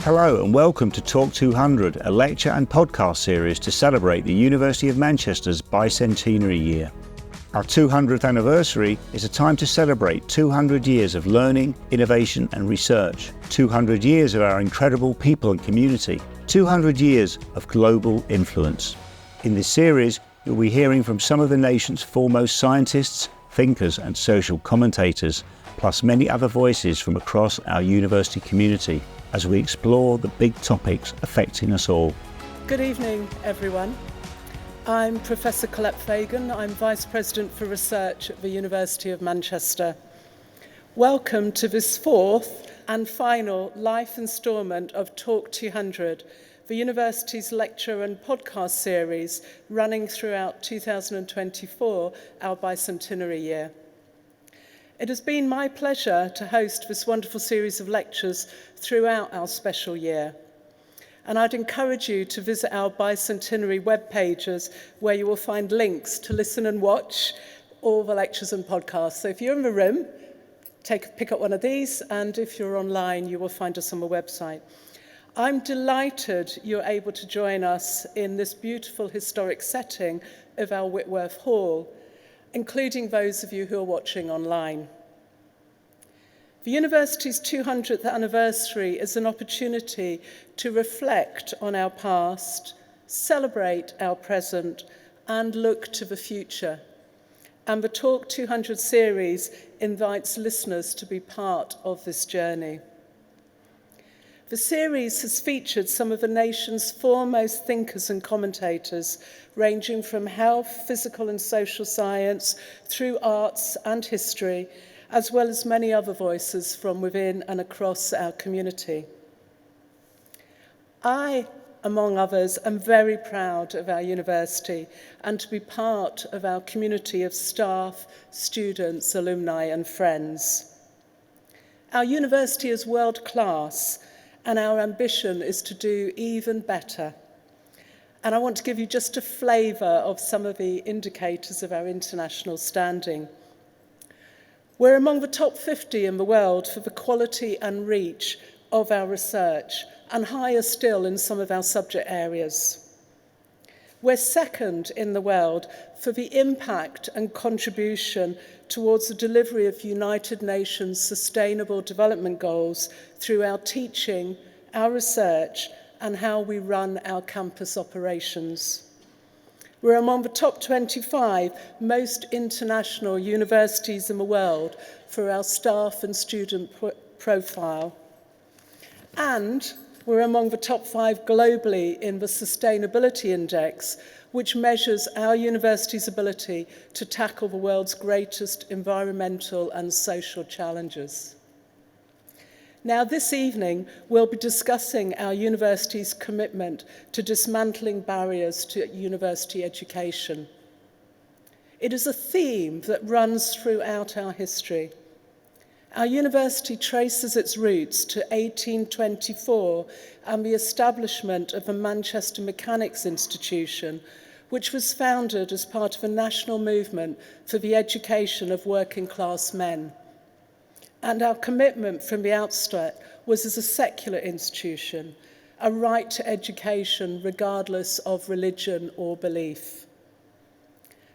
Hello and welcome to Talk 200, a lecture and podcast series to celebrate the University of Manchester's bicentenary year. Our 200th anniversary is a time to celebrate 200 years of learning, innovation and research, 200 years of our incredible people and community, 200 years of global influence. In this series, you'll be hearing from some of the nation's foremost scientists, thinkers and social commentators, plus many other voices from across our university community, as we explore the big topics affecting us all. Good evening, everyone. I'm Professor Colette Fagan. I'm Vice President for Research at the University of Manchester. Welcome to this fourth and final live instalment of Talk 200, the university's lecture and podcast series running throughout 2024, our bicentenary year. It has been my pleasure to host this wonderful series of lectures throughout our special year. And I'd encourage you to visit our bicentenary web pages where you will find links to listen and watch all the lectures and podcasts. So if you're in the room, pick up one of these, and if you're online, you will find us on the website. I'm delighted you're able to join us in this beautiful historic setting of our Whitworth Hall, including those of you who are watching online. The university's 200th anniversary is an opportunity to reflect on our past, celebrate our present, and look to the future. And the Talk 200 series invites listeners to be part of this journey. The series has featured some of the nation's foremost thinkers and commentators, ranging from health, physical and social science, through arts and history, as well as many other voices from within and across our community. I, among others, am very proud of our university and to be part of our community of staff, students, alumni and friends. Our university is world-class, and our ambition is to do even better. And I want to give you just a flavour of some of the indicators of our international standing. We're among the top 50 in the world for the quality and reach of our research, and higher still in some of our subject areas. We're second in the world for the impact and contribution towards the delivery of United Nations Sustainable Development Goals through our teaching, our research, and how we run our campus operations. We're among the top 25 most international universities in the world for our staff and student profile. And we're among the top 5 globally in the Sustainability Index, which measures our university's ability to tackle the world's greatest environmental and social challenges. Now, this evening, we'll be discussing our university's commitment to dismantling barriers to university education. It is a theme that runs throughout our history. Our university traces its roots to 1824 and the establishment of the Manchester Mechanics Institution, which was founded as part of a national movement for the education of working-class men. And our commitment from the outset was as a secular institution, a right to education regardless of religion or belief.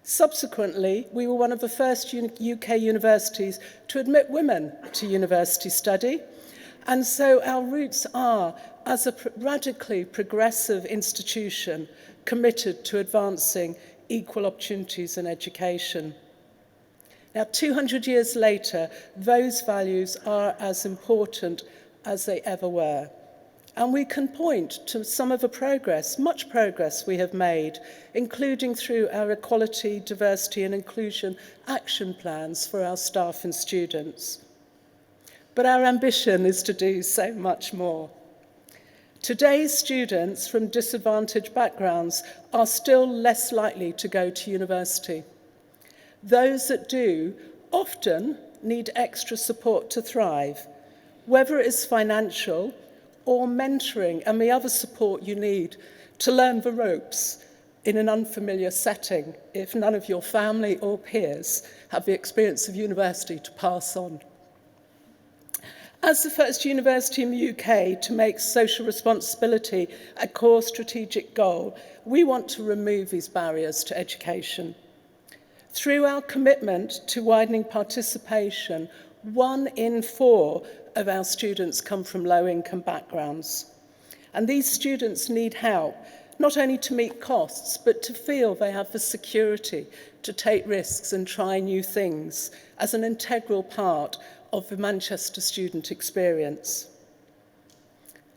Subsequently, we were one of the first UK universities to admit women to university study, and so our roots are as a radically progressive institution committed to advancing equal opportunities in education. Now, 200 years later, those values are as important as they ever were. And we can point to some of the progress, much progress we have made, including through our equality, diversity and inclusion action plans for our staff and students. But our ambition is to do so much more. Today's students from disadvantaged backgrounds are still less likely to go to university. Those that do often need extra support to thrive, whether it is financial or mentoring and the other support you need to learn the ropes in an unfamiliar setting if none of your family or peers have the experience of university to pass on. As the first university in the UK to make social responsibility a core strategic goal, we want to remove these barriers to education. Through our commitment to widening participation, 1 in 4 of our students come from low-income backgrounds. And these students need help, not only to meet costs, but to feel they have the security to take risks and try new things as an integral part of the Manchester student experience.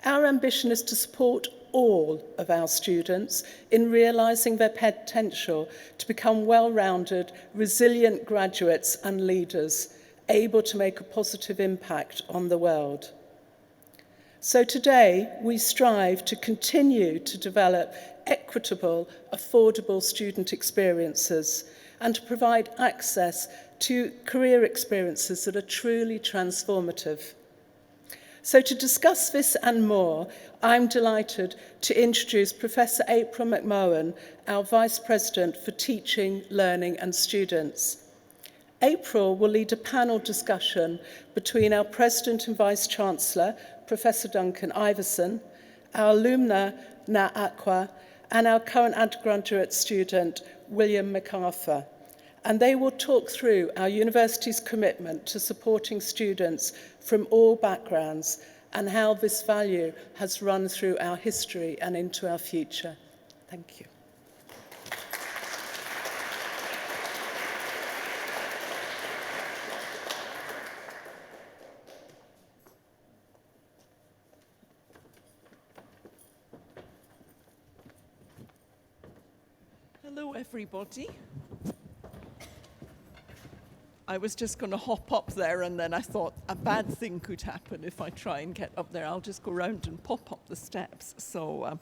Our ambition is to support all of our students in realising their potential to become well-rounded, resilient graduates and leaders, able to make a positive impact on the world. So today, we strive to continue to develop equitable, affordable student experiences and to provide access to career experiences that are truly transformative. So to discuss this and more, I'm delighted to introduce Professor April McMahon, our Vice President for Teaching, Learning and Students. April will lead a panel discussion between our President and Vice-Chancellor, Professor Duncan Ivison, our alumna, Acquah, and our current undergraduate student, William McArthur. And they will talk through our university's commitment to supporting students from all backgrounds and how this value has run through our history and into our future. Thank you. Hello, everybody. I was just going to hop up there, and then I thought a bad thing could happen if I try and get up there. I'll just go round and pop up the steps. So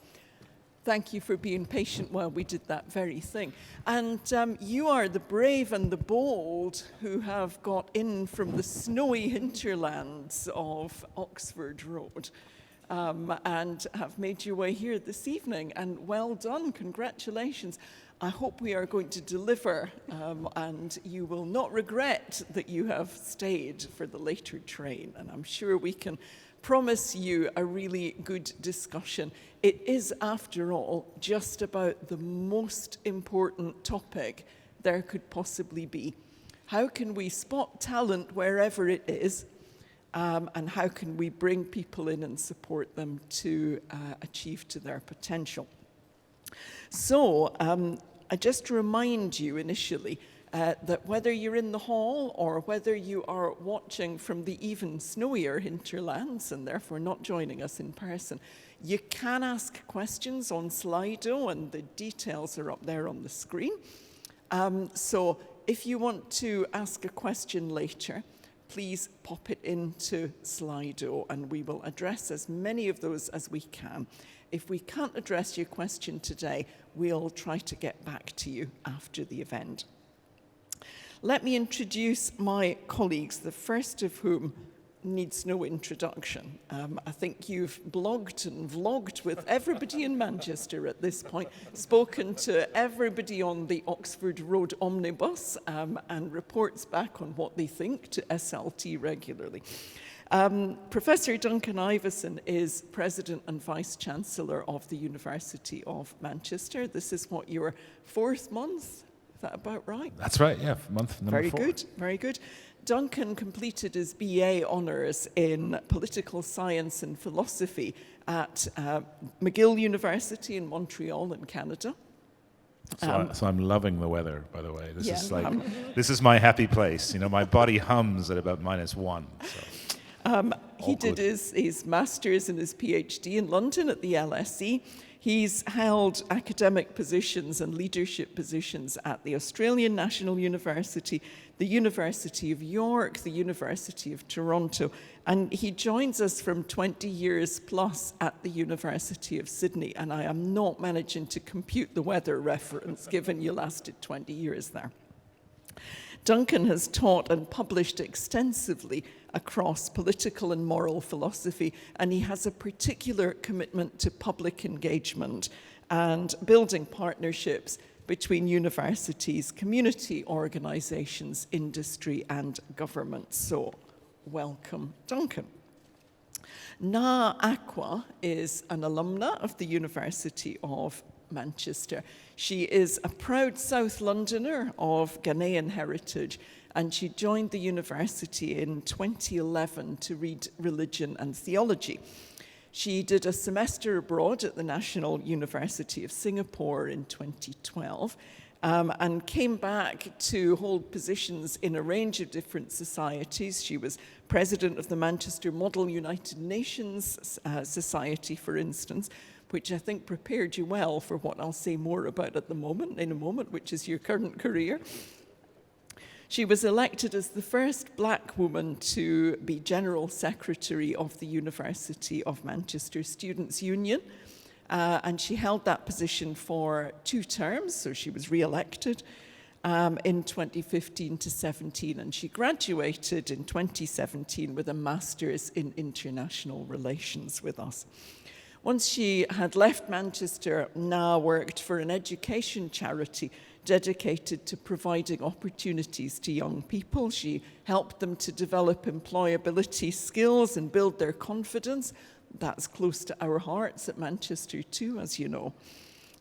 thank you for being patient while we did that very thing. And you are the brave and the bold who have got in from the snowy hinterlands of Oxford Road and have made your way here this evening. And well done, congratulations. I hope we are going to deliver and you will not regret that you have stayed for the later train. And I'm sure we can promise you a really good discussion. It is, after all, just about the most important topic there could possibly be. How can we spot talent wherever it is? And how can we bring people in and support them to achieve to their potential? So, I just remind you initially that whether you're in the hall or whether you are watching from the even snowier hinterlands and therefore not joining us in person, you can ask questions on Slido, and the details are up there on the screen. So if you want to ask a question later, please pop it into Slido and we will address as many of those as we can. If we can't address your question today, we'll try to get back to you after the event. Let me introduce my colleagues, the first of whom needs no introduction. I think you've blogged and vlogged with everybody in Manchester at this point, spoken to everybody on the Oxford Road omnibus, and reports back on what they think to SLT regularly. Professor Duncan Ivison is President and Vice-Chancellor of the University of Manchester. This is what, your 4th month? Is that about right? That's right, yeah, month number 4. Very good, very good. Duncan completed his BA honours in political science and philosophy at McGill University in Montreal in Canada. So I'm loving the weather, by the way. This is my happy place. You know, my body hums at about -1. So. He did his master's and his PhD in London at the LSE. He's held academic positions and leadership positions at the Australian National University, the University of York, the University of Toronto, and he joins us from 20 years plus at the University of Sydney, and I am not managing to compute the weather reference given you lasted 20 years there. Duncan has taught and published extensively across political and moral philosophy, and he has a particular commitment to public engagement and building partnerships between universities, community organisations, industry and government. So, welcome, Duncan. Na Acquah is an alumna of the University of Manchester. She is a proud South Londoner of Ghanaian heritage, and she joined the university in 2011 to read religion and theology. She did a semester abroad at the National University of Singapore in 2012, and came back to hold positions in a range of different societies. She was president of the Manchester Model United Nations Society, for instance, which I think prepared you well for what I'll say more about in a moment, which is your current career. She was elected as the first black woman to be General Secretary of the University of Manchester Students' Union, and she held that position for 2 terms, so she was re-elected in 2015 to 17, and she graduated in 2017 with a Master's in International Relations with us. Once she had left Manchester, Na worked for an education charity dedicated to providing opportunities to young people. She helped them to develop employability skills and build their confidence. That's close to our hearts at Manchester too, as you know.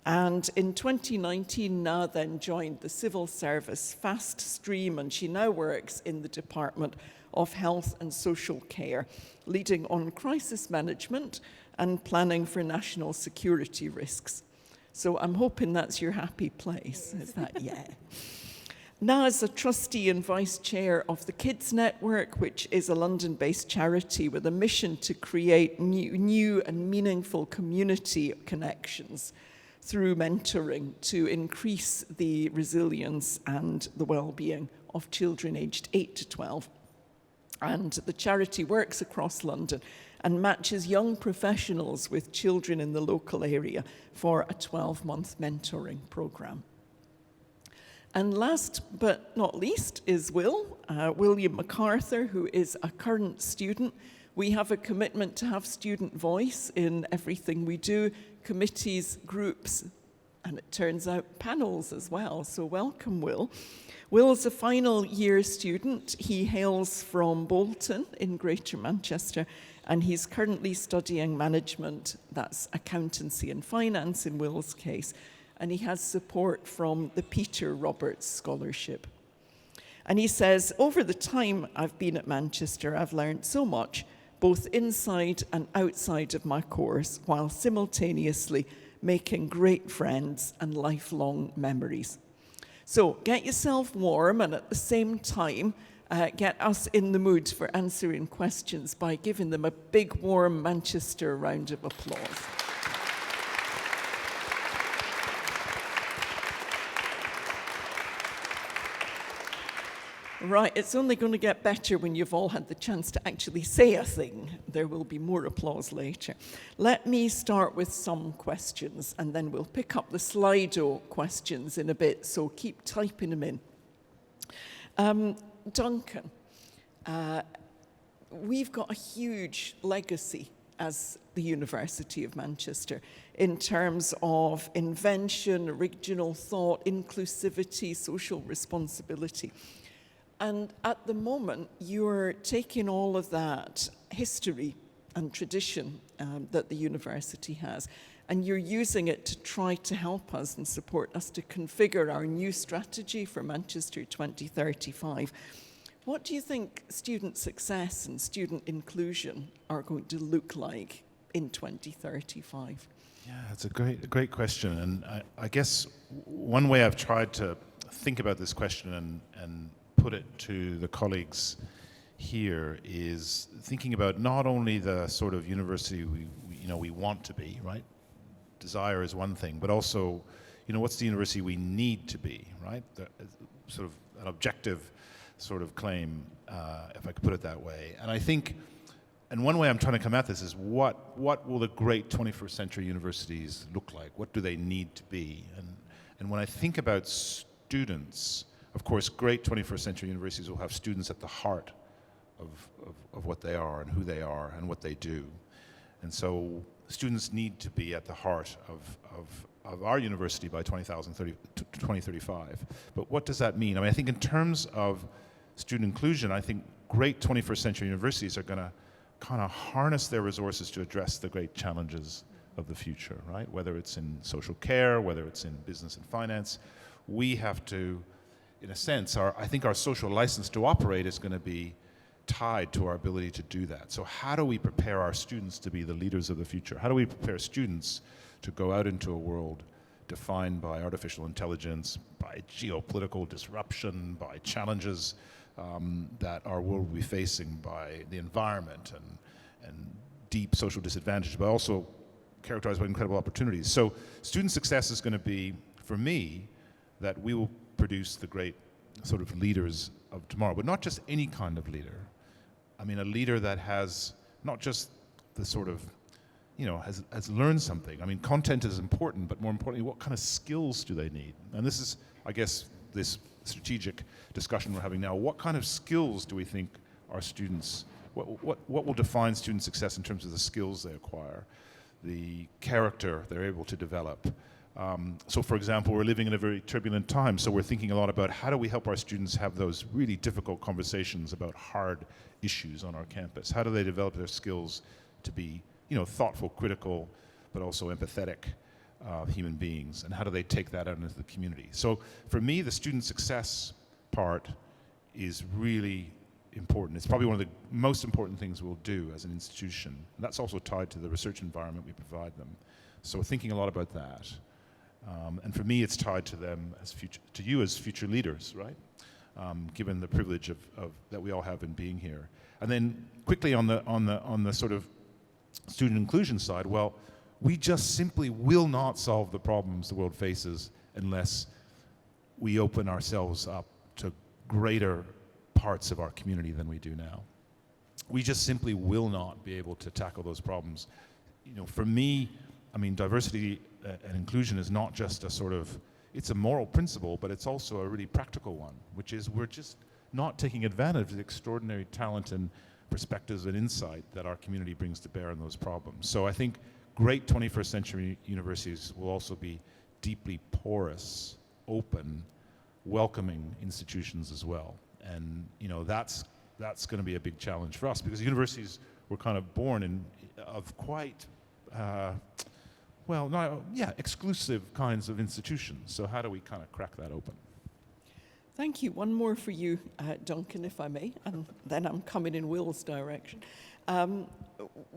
And in 2019, Na then joined the civil service fast stream, and she now works in the Department of Health and Social Care, leading on crisis management and planning for national security risks. So I'm hoping that's your happy place. Is that? Yeah. Na is a trustee and vice chair of the Kids Network, which is a London-based charity with a mission to create new and meaningful community connections through mentoring to increase the resilience and the well-being of children aged 8 to 12. And the charity works across London and matches young professionals with children in the local area for a 12-month mentoring program. And last but not least is William McArthur, who is a current student. We have a commitment to have student voice in everything we do, committees, groups, and it turns out panels as well. So welcome, Will. Will is a final year student. He hails from Bolton in Greater Manchester, and he's currently studying management, that's accountancy and finance in Will's case, and he has support from the Peter Roberts Scholarship. And he says, over the time I've been at Manchester, I've learned so much, both inside and outside of my course, while simultaneously making great friends and lifelong memories. So get yourself warm, and at the same time, get us in the mood for answering questions by giving them a big, warm Manchester round of applause. Right, it's only going to get better when you've all had the chance to actually say a thing. There will be more applause later. Let me start with some questions, and then we'll pick up the Slido questions in a bit, so keep typing them in. Duncan, we've got a huge legacy as the University of Manchester in terms of invention, original thought, inclusivity, social responsibility. And at the moment, you're taking all of that history and tradition that the university has, and you're using it to try to help us and support us to configure our new strategy for Manchester 2035. What do you think student success and student inclusion are going to look like in 2035? Yeah, it's a great question. And I guess one way I've tried to think about this question and put it to the colleagues here is thinking about not only the sort of university we want to be, right? Desire is one thing, but also, what's the university we need to be, right? Sort of an objective sort of claim, if I could put it that way. And I think, and one way I'm trying to come at this is what will the great 21st century universities look like? What do they need to be? And when I think about students, of course, great 21st century universities will have students at the heart of what they are and who they are and what they do. And so students need to be at the heart of our university by 2035. But what does that mean? I mean, I think in terms of student inclusion, I think great 21st century universities are going to kind of harness their resources to address the great challenges of the future, right? Whether it's in social care, whether it's in business and finance, we have to, in a sense, I think our social license to operate is going to be tied to our ability to do that. So how do we prepare our students to be the leaders of the future? How do we prepare students to go out into a world defined by artificial intelligence, by geopolitical disruption, by challenges that our world will be facing, by the environment and deep social disadvantage, but also characterized by incredible opportunities. So student success is going to be, for me, that we will produce the great sort of leaders of tomorrow, but not just any kind of leader. I mean, a leader that has not just the sort of, has learned something. I mean, content is important, but more importantly, what kind of skills do they need? And this is, I guess, this strategic discussion we're having now. What kind of skills do we think our students, what will define student success in terms of the skills they acquire, the character they're able to develop? So for example, we're living in a very turbulent time, so we're thinking a lot about how do we help our students have those really difficult conversations about hard issues on our campus? How do they develop their skills to be, thoughtful, critical, but also empathetic human beings? And how do they take that out into the community? So for me, the student success part is really important. It's probably one of the most important things we'll do as an institution. And that's also tied to the research environment we provide them. So we're thinking a lot about that. And for me, it's tied to them as to you as future leaders, right? Given the privilege of that we all have in being here. And then quickly on the sort of student inclusion side, well, we just simply will not solve the problems the world faces unless we open ourselves up to greater parts of our community than we do now. We just simply will not be able to tackle those problems. For me, I mean, diversity and inclusion is not just a sort of, it's a moral principle, but it's also a really practical one, which is we're just not taking advantage of the extraordinary talent and perspectives and insight that our community brings to bear on those problems. So I think great 21st century universities will also be deeply porous, open, welcoming institutions as well. And that's going to be a big challenge for us, because universities were kind of born of quite exclusive kinds of institutions. So how do we kind of crack that open? Thank you. One more for you, Duncan, if I may, and then I'm coming in Will's direction.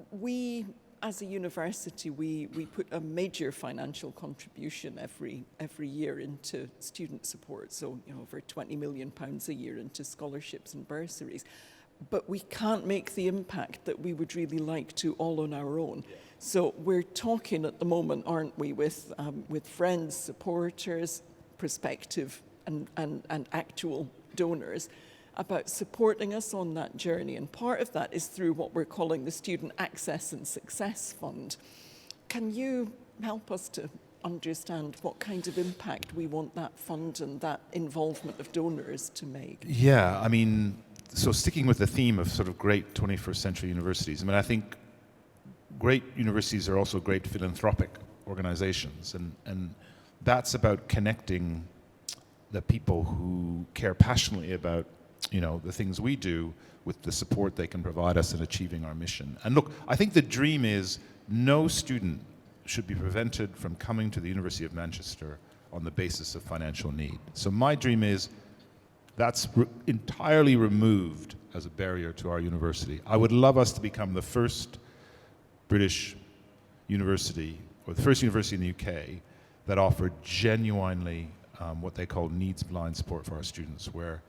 We, as a university, we put a major financial contribution every year into student support, so over £20 million a year into scholarships and bursaries. But we can't make the impact that we would really like to all on our own. Yeah. So we're talking at the moment, aren't we, with friends, supporters, prospective and actual donors about supporting us on that journey. And part of that is through what we're calling the Student Access and Success Fund. Can you help us to understand what kind of impact we want that fund and that involvement of donors to make? Yeah, I mean, so sticking with the theme of sort of great 21st century universities, I mean, I think great universities are also great philanthropic organizations, and that's about connecting the people who care passionately about, the things we do with the support they can provide us in achieving our mission. And look, I think the dream is no student should be prevented from coming to the University of Manchester on the basis of financial need. So my dream is that's entirely removed as a barrier to our university. I would love us to become the first British university, or the first university in the UK, that offered genuinely what they call needs-blind support for our students, where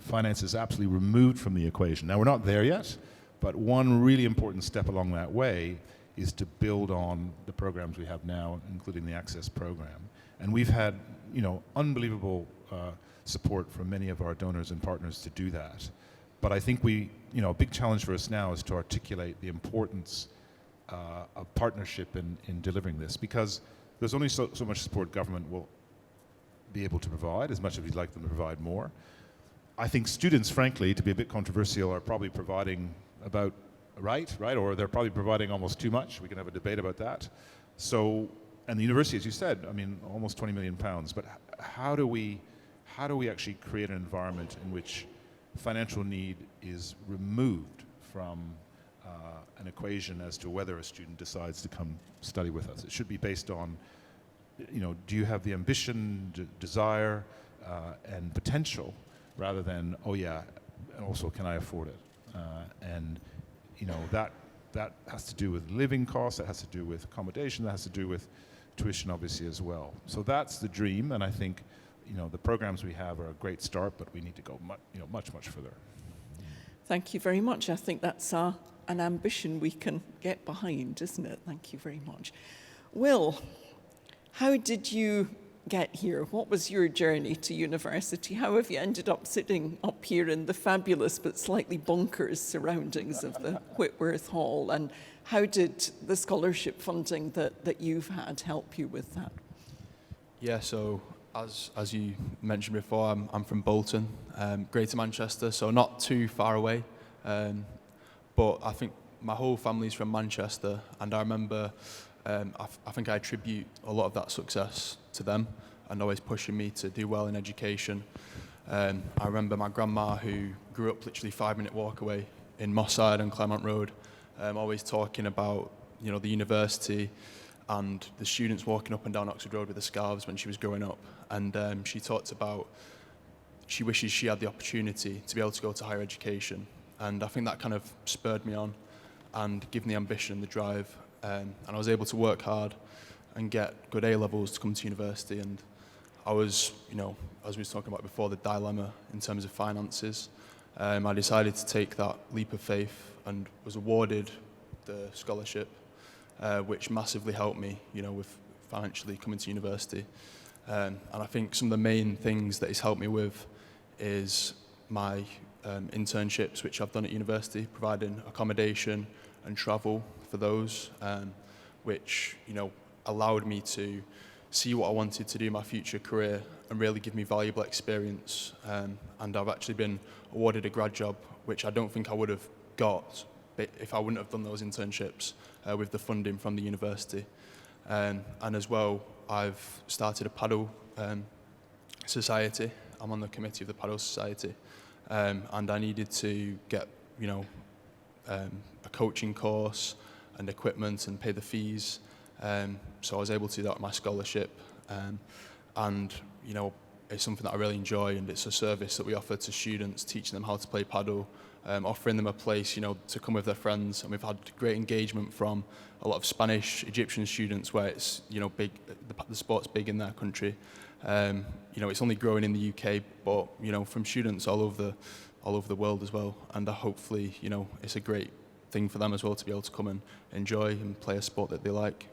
finance is absolutely removed from the equation. Now, we're not there yet, but one really important step along that way is to build on the programs we have now, including the Access program. And we've had, unbelievable support from many of our donors and partners to do that. But I think a big challenge for us now is to articulate the importance of partnership in delivering this, because there's only so much support government will be able to provide, as much as we'd like them to provide more. I think students, frankly, to be a bit controversial, are probably providing about right, or they're probably providing almost too much. We can have a debate about that. So, and the university, as you said, I mean, almost £20 million. But how do we actually create an environment in which financial need is removed from an equation as to whether a student decides to come study with us. It should be based on, do you have the ambition, desire, and potential, rather than, oh yeah, and also can I afford it? And that has to do with living costs, that has to do with accommodation, that has to do with tuition obviously as well. So that's the dream, and I think the programs we have are a great start, but we need to go much further. Thank you very much. I think that's an ambition we can get behind, isn't it? Thank you very much. Will, how did you get here? What was your journey to university? How have you ended up sitting up here in the fabulous but slightly bonkers surroundings of the Whitworth Hall? And how did the scholarship funding that you've had help you with that? Yeah, so as you mentioned before, I'm from Bolton, Greater Manchester, so not too far away. But I think my whole family's from Manchester, and I remember I think I attribute a lot of that success to them and always pushing me to do well in education. I remember my grandma, who grew up literally 5-minute walk away in Moss Side and Claremont Road, always talking about the university and the students walking up and down Oxford Road with the scarves when she was growing up. And she talked about she wishes she had the opportunity to be able to go to higher education. And I think that kind of spurred me on and gave me the ambition and the drive. And I was able to work hard and get good A-levels to come to university. And I was, as we were talking about before, the dilemma in terms of finances. I decided to take that leap of faith and was awarded the scholarship, which massively helped me, with financially coming to university. And I think some of the main things that it's helped me with is my internships, which I've done at university, providing accommodation and travel for those, which allowed me to see what I wanted to do in my future career and really give me valuable experience. And I've actually been awarded a grad job, which I don't think I would have got if I wouldn't have done those internships with the funding from the university. And as well, I've started a paddle society. I'm on the committee of the paddle society, and I needed to get a coaching course and equipment and pay the fees. So I was able to do that with my scholarship, and it's something that I really enjoy, and it's a service that we offer to students, teaching them how to play paddle, offering them a place to come with their friends. And we've had great engagement from a lot of Spanish, Egyptian students, where it's big, the sport's big in their country. It's only growing in the UK, but from students all over the world as well. And hopefully it's a great thing for them as well to be able to come and enjoy and play a sport that they like.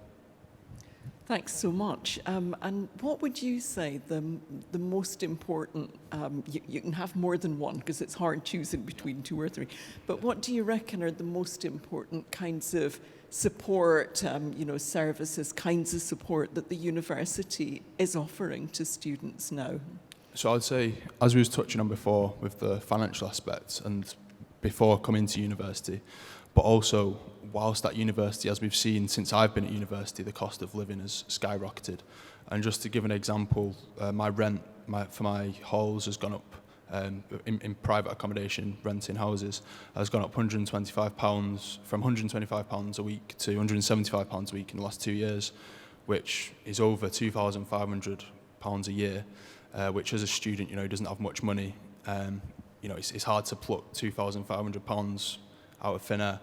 Thanks so much. And what would you say the most important, you can have more than one because it's hard choosing between 2 or 3, but what do you reckon are the most important kinds of support, services, kinds of support that the university is offering to students now? So I'd say, as we was touching on before with the financial aspects and before coming to university, but also whilst at university, as we've seen since I've been at university, the cost of living has skyrocketed. And just to give an example, my rent for my halls has gone up, in private accommodation, renting houses, has gone up £125, from £125 a week to £175 a week in the last 2 years, which is over £2,500 a year, which as a student, who doesn't have much money, it's hard to pluck £2,500 out of thin air.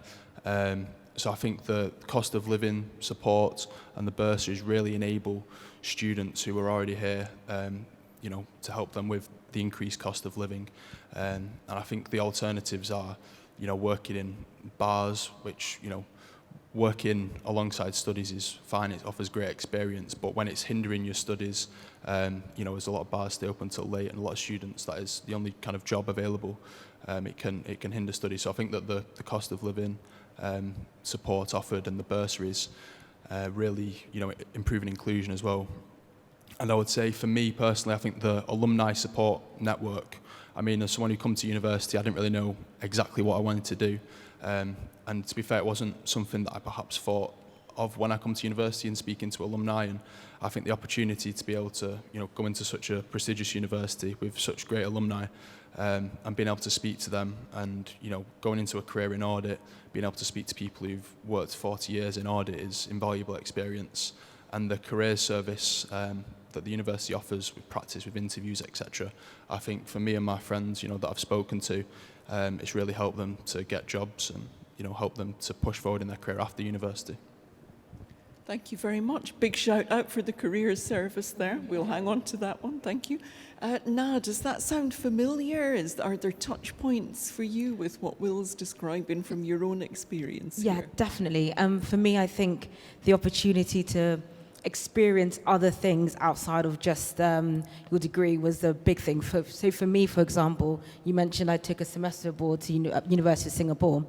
So I think the cost of living support and the bursaries really enable students who are already here, to help them with the increased cost of living. And I think the alternatives are, working in bars, which, working alongside studies is fine, it offers great experience, but when it's hindering your studies, there's a lot of bars stay open until late, and a lot of students, that is the only kind of job available. It can hinder studies. So I think that the cost of living support offered and the bursaries really, improving inclusion as well. And I would say for me personally, I think the alumni support network, as someone who come to university, I didn't really know exactly what I wanted to do. And to be fair, it wasn't something that I perhaps thought of when I come to university and speaking to alumni. And I think the opportunity to be able to, go into such a prestigious university with such great alumni and being able to speak to them, and going into a career in audit, being able to speak to people who've worked 40 years in audit is invaluable experience. And the career service that the university offers with practice, with interviews, etc., I think for me and my friends, that I've spoken to, it's really helped them to get jobs and help them to push forward in their career after university. Thank you very much. Big shout out for the careers service there. We'll hang on to that one. Thank you. Now, does that sound familiar? Are there touch points for you with what Will's describing from your own experience? Yeah, here? definitely. For me, I think the opportunity to experience other things outside of just your degree was a big thing. So for me, for example, you mentioned I took a semester abroad to University of Singapore.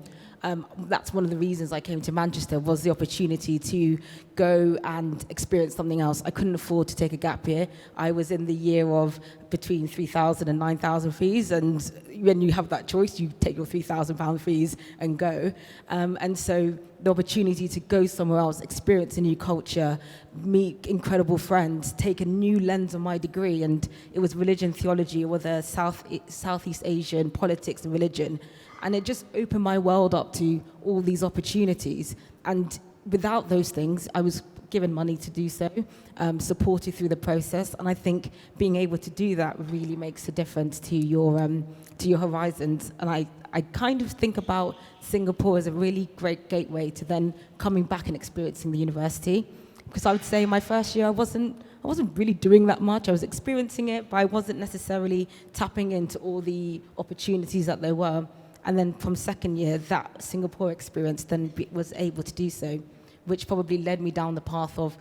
That's one of the reasons I came to Manchester, was the opportunity to go and experience something else. I couldn't afford to take a gap year. I was in the year of between 3,000 and 9,000 fees, and when you have that choice, you take your £3,000 fees and go. And so the opportunity to go somewhere else, experience a new culture, meet incredible friends, take a new lens on my degree, and it was religion theology, or the Southeast Asian politics and religion. And it just opened my world up to all these opportunities. And without those things, I was given money to do so, supported through the process. And I think being able to do that really makes a difference to your horizons. And I kind of think about Singapore as a really great gateway to then coming back and experiencing the university. Because I would say my first year, I wasn't really doing that much. I was experiencing it, but I wasn't necessarily tapping into all the opportunities that there were. And then from second year, that Singapore experience then was able to do so, which probably led me down the path of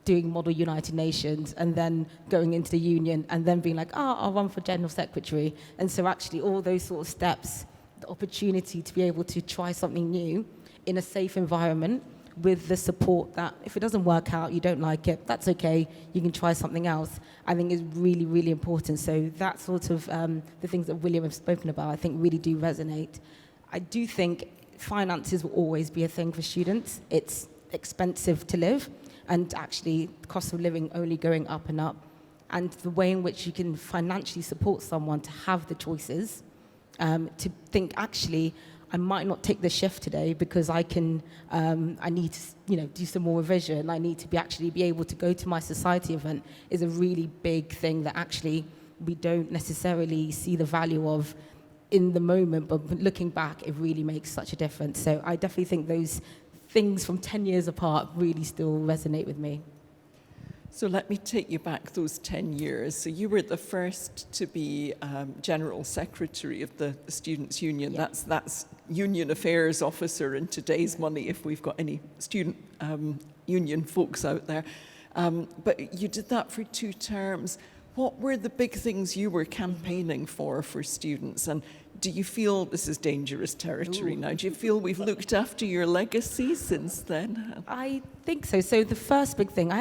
doing Model United Nations and then going into the union and then being like, I'll run for General Secretary. And so actually all those sort of steps, the opportunity to be able to try something new in a safe environment with the support that if it doesn't work out, you don't like it, that's okay, you can try something else, I think is really, really important. So that sort of, the things that William has spoken about, I think really do resonate. I do think finances will always be a thing for students. It's expensive to live, and actually the cost of living only going up and up. And the way in which you can financially support someone to have the choices, to think actually, I might not take the shift today because I need to, do some more revision. I need to be able to go to my society event is a really big thing that actually we don't necessarily see the value of in the moment, but looking back, it really makes such a difference. So I definitely think those things from 10 years apart really still resonate with me. So let me take you back those 10 years. So you were the first to be General Secretary of the Students' Union. Yeah. That's Union Affairs Officer in today's money, if we've got any student union folks out there. But you did that for 2 terms. What were the big things you were campaigning for students? And do you feel, this is dangerous territory now, do you feel we've looked after your legacy since then? I think so. So the first big thing,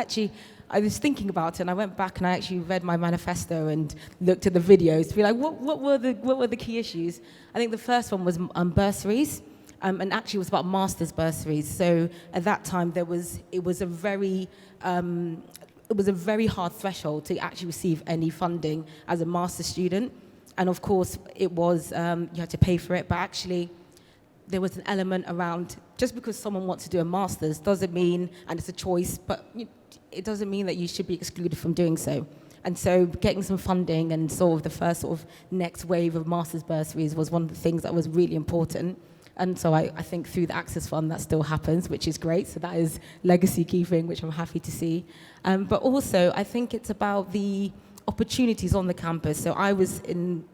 I was thinking about it, and I went back and I actually read my manifesto and looked at the videos to be like, what were the key issues? I think the first one was bursaries, and actually it was about master's bursaries. So at that time it was a very hard threshold to actually receive any funding as a master's student, and of course it was you had to pay for it, but actually there was an element around just because someone wants to do a master's doesn't mean, and it's a choice, but it doesn't mean that you should be excluded from doing so. And so getting some funding and sort of the first sort of next wave of master's bursaries was one of the things that was really important. And so I think through the Access Fund that still happens, which is great. So that is legacy keeping, which I'm happy to see. But also I think it's about the opportunities on the campus. So I was in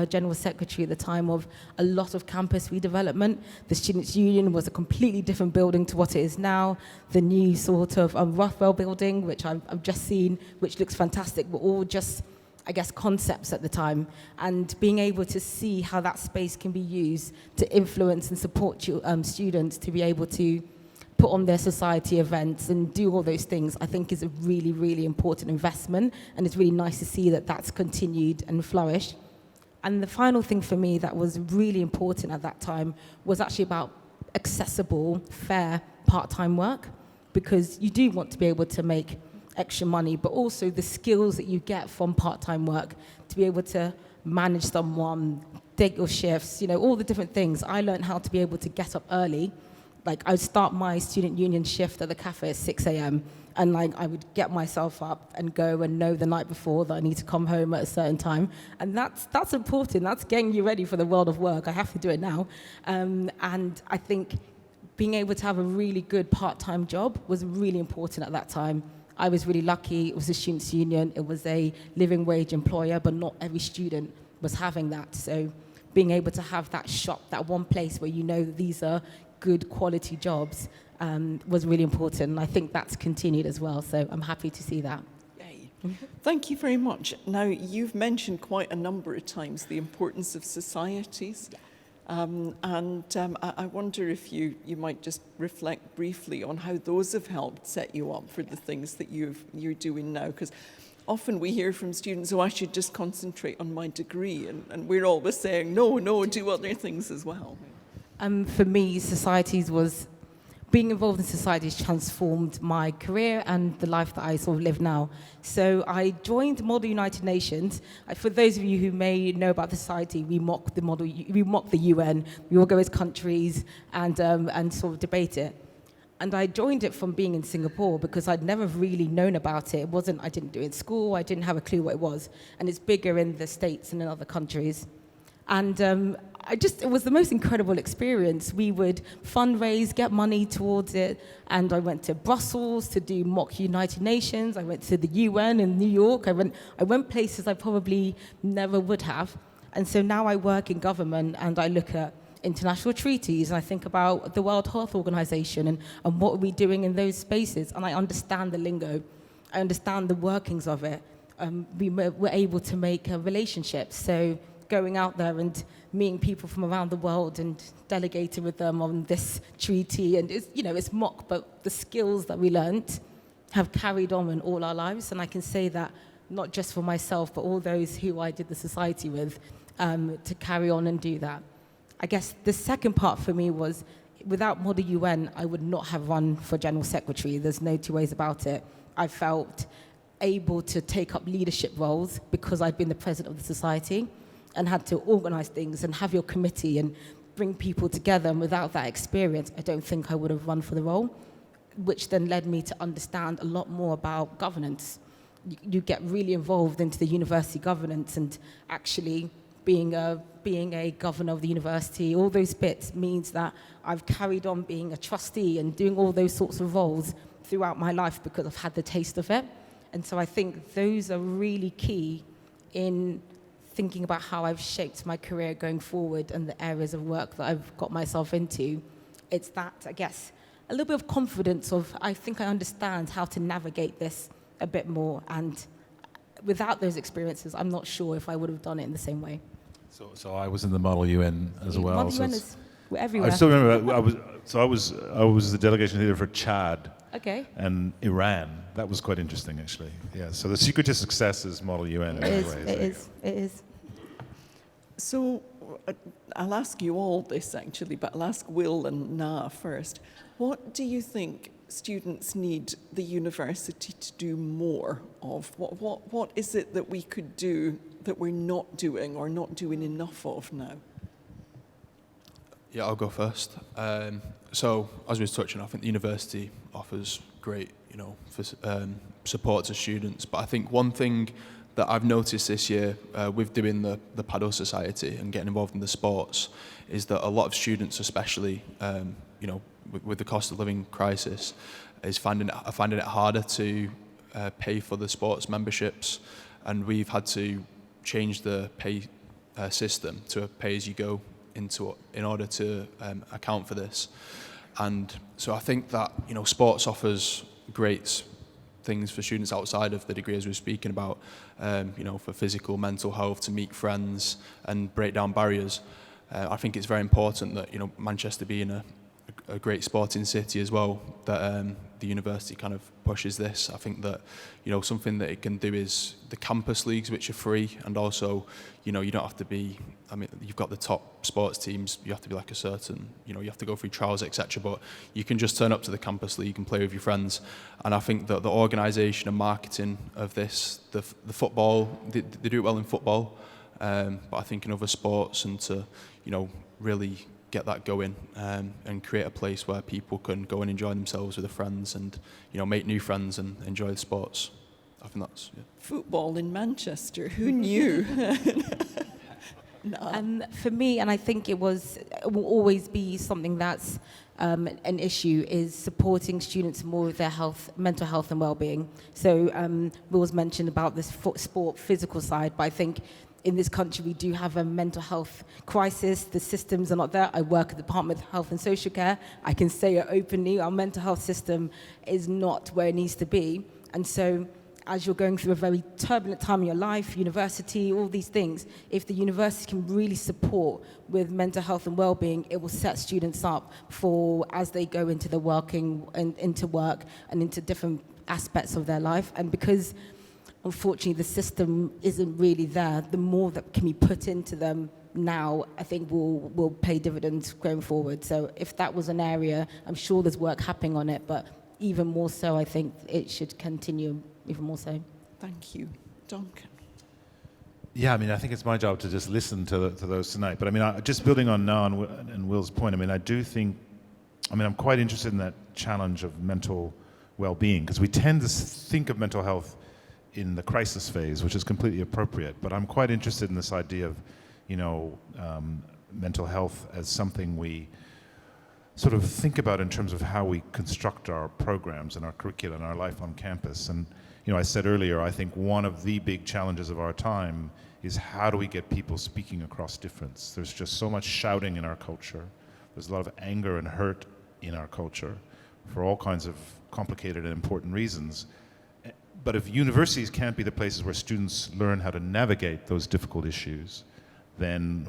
General Secretary at the time of a lot of campus redevelopment. The Students' Union was a completely different building to what it is now. The new sort of Rothwell building, which I've just seen, which looks fantastic, were all just, I guess, concepts at the time. And being able to see how that space can be used to influence and support students to be able to put on their society events and do all those things, I think is a really, really important investment. And it's really nice to see that that's continued and flourished. And the final thing for me that was really important at that time was actually about accessible, fair, part-time work, because you do want to be able to make extra money, but also the skills that you get from part-time work to be able to manage someone, take your shifts, all the different things. I learned how to be able to get up early. Like, I would start my student union shift at the cafe at 6 a.m. and I would get myself up and go and know the night before that I need to come home at a certain time. And that's important. That's getting you ready for the world of work. I have to do it now. And I think being able to have a really good part-time job was really important at that time. I was really lucky. It was a students' union. It was a living wage employer, but not every student was having that. So being able to have that shop, that one place where these are good quality jobs was really important. And I think that's continued as well. So I'm happy to see that. Yay. Thank you very much. Now, you've mentioned quite a number of times the importance of societies. Yeah. I wonder if you might just reflect briefly on how those have helped set you up for the things that you're doing now. Because often we hear from students, I should just concentrate on my degree. And we're always saying, no, do other things as well. For me, being involved in societies transformed my career and the life that I sort of live now. So I joined Model United Nations. For those of you who may know about the society, we mock the UN. We all go as countries and sort of debate it. And I joined it from being in Singapore because I'd never really known about it. I didn't do it in school. I didn't have a clue what it was. And it's bigger in the States and in other countries. And it was the most incredible experience. We would fundraise, get money towards it, and I went to Brussels to do mock United Nations. I went to the UN in New York. I went places I probably never would have. And so now I work in government and I look at international treaties and I think about the World Health Organization and what are we doing in those spaces. And I understand the lingo. I understand the workings of it. We were able to make relationships. So going out there and meeting people from around the world and delegating with them on this treaty. And it's mock, but the skills that we learned have carried on in all our lives. And I can say that not just for myself, but all those who I did the society with, to carry on and do that. I guess the second part for me was, without Model UN, I would not have run for General Secretary. There's no two ways about it. I felt able to take up leadership roles because I'd been the president of the society and had to organize things and have your committee and bring people together. And without that experience, I don't think I would have run for the role, which then led me to understand a lot more about governance. You get really involved into the university governance, and actually being a governor of the university, all those bits means that I've carried on being a trustee and doing all those sorts of roles throughout my life because I've had the taste of it. And so I think those are really key in thinking about how I've shaped my career going forward and the areas of work that I've got myself into. It's that, I guess, a little bit of confidence of, I think I understand how to navigate this a bit more. And without those experiences, I'm not sure if I would have done it in the same way. So I was in the Model UN as well. Model UN we're everywhere. I still remember, I was the delegation leader for Chad. Okay. And Iran. That was quite interesting, actually. Yeah. So the secret to success is Model UN in many ways. It is. So I'll ask you all this, actually, but I'll ask Will and Na first. What do you think students need the university to do more of? What is it that we could do that we're not doing or not doing enough of now? Yeah, I'll go first. So, as we were touching on, I think the university offers great, for support to students. But I think one thing that I've noticed this year with doing the Paddle Society and getting involved in the sports is that a lot of students, especially, with the cost of living crisis, is finding it harder to pay for the sports memberships, and we've had to change the pay system to a pay-as-you-go in order to account for this. And so I think that sports offers great things for students outside of the degree, as we were speaking about, for physical, mental health, to meet friends and break down barriers. I think it's very important that Manchester being a great sporting city as well, that the university kind of pushes this. I think that something that it can do is the campus leagues, which are free, and also you don't have to be, you've got the top sports teams, you have to be like a certain, you have to go through trials, etc. But you can just turn up to the campus league and play with your friends. And I think that the organisation and marketing of this, the football, they do it well in football. but I think in other sports, and to, really get that going, and create a place where people can go and enjoy themselves with their friends, and make new friends and enjoy the sports. I think that's Football in Manchester, who knew? For me, and I think it will always be something that's an issue, is supporting students more with their mental health and well-being. So Will's mentioned about this sport physical side, but I think in this country we do have a mental health crisis. The systems are not there. I work at the Department of Health and Social Care. I can say it openly, our mental health system is not where it needs to be. And so as you're going through a very turbulent time in your life, university, all these things, if the university can really support with mental health and well-being, it will set students up for as they go into the working and into work and into different aspects of their life. And because unfortunately the system isn't really there, the more that can be put into them now, I think will pay dividends going forward. So if that was an area, I'm sure there's work happening on it, but even more so, I think it should continue even more so. Thank you. Duncan. Yeah, I think it's my job to just listen to those tonight. But just building on Noah and Will's point, I do think, I'm quite interested in that challenge of mental well-being, because we tend to think of mental health in the crisis phase, which is completely appropriate. But I'm quite interested in this idea of, mental health as something we sort of think about in terms of how we construct our programs and our curricula and our life on campus. And I said earlier, I think one of the big challenges of our time is how do we get people speaking across difference? There's just so much shouting in our culture. There's a lot of anger and hurt in our culture for all kinds of complicated and important reasons. But if universities can't be the places where students learn how to navigate those difficult issues, then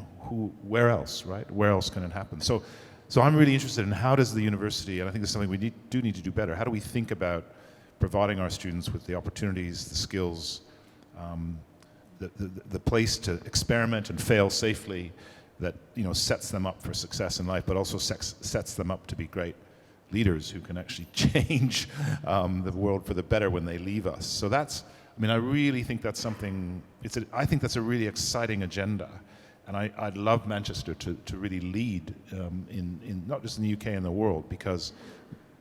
where else, right? Where else can it happen? So I'm really interested in how does the university, and I think this is something we do need to do better, how do we think about providing our students with the opportunities, the skills, the place to experiment and fail safely that sets them up for success in life, but also sets them up to be great leaders who can actually change the world for the better when they leave us. So I really think that's something, I think that's a really exciting agenda. And I'd love Manchester to really lead in not just in the UK and the world, because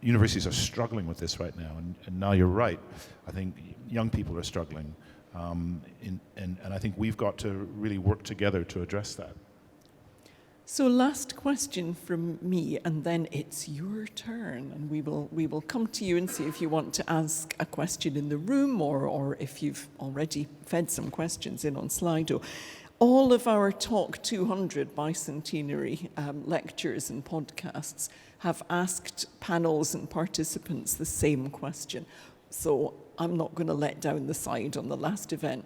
universities are struggling with this right now. And now you're right. I think young people are struggling. And I think we've got to really work together to address that. So last question from me, and then it's your turn, and we will come to you and see if you want to ask a question in the room or if you've already fed some questions in on Slido. All of our Talk 200 bicentenary lectures and podcasts have asked panels and participants the same question. So I'm not going to let down the side on the last event.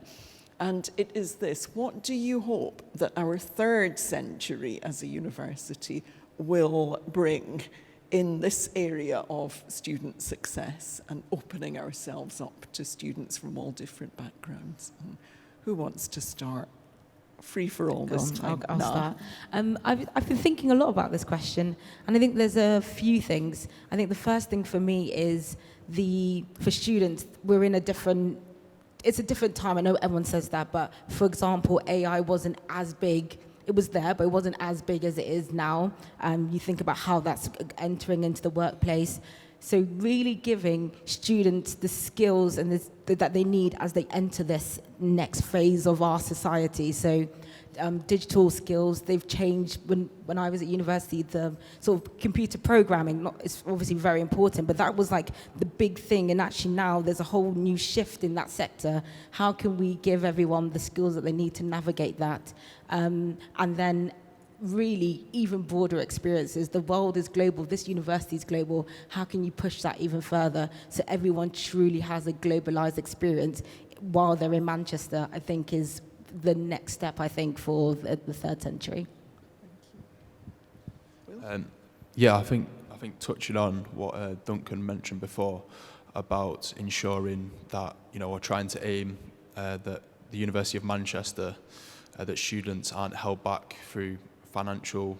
And it is this: what do you hope that our third century as a university will bring in this area of student success and opening ourselves up to students from all different backgrounds? And who wants to start? Free for all this time. I'll start. I've been thinking a lot about this question, and I think there's a few things. I think the first thing for me is for students, we're in it's a different time. I know everyone says that, but for example, AI wasn't as big. It was there, but it wasn't as big as it is now. You think about how that's entering into the workplace. So really giving students the skills and that they need as they enter this next phase of our society. So digital skills, they've changed. When I was at university, the sort of computer programming is obviously very important, but that was like the big thing. And actually now there's a whole new shift in that sector. How can we give everyone the skills that they need to navigate that? And then really even broader experiences. The world is global, this university is global. How can you push that even further so everyone truly has a globalized experience while they're in Manchester, I think is the next step, I think, for the third century. I think touching on what Duncan mentioned before about ensuring that, we're trying to aim that the University of Manchester, that students aren't held back through financial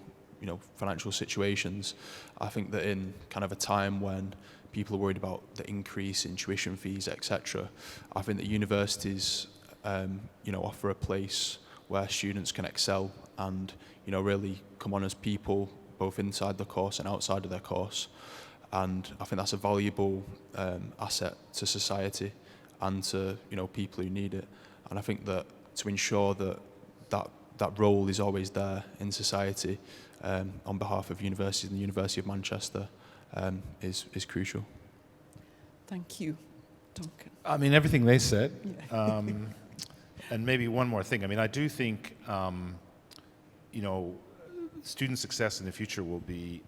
situations. I think that in kind of a time when people are worried about the increase in tuition fees, etc., I think that universities, offer a place where students can excel and, you know, really come on as people, both inside the course and outside of their course. And I think that's a valuable asset to society and to, you know, people who need it. And I think that to ensure that role is always there in society on behalf of universities and the University of Manchester is crucial. Thank you, Duncan. I mean, everything they said. Yeah. And maybe one more thing. I mean, I do think, you know, student success in the future will be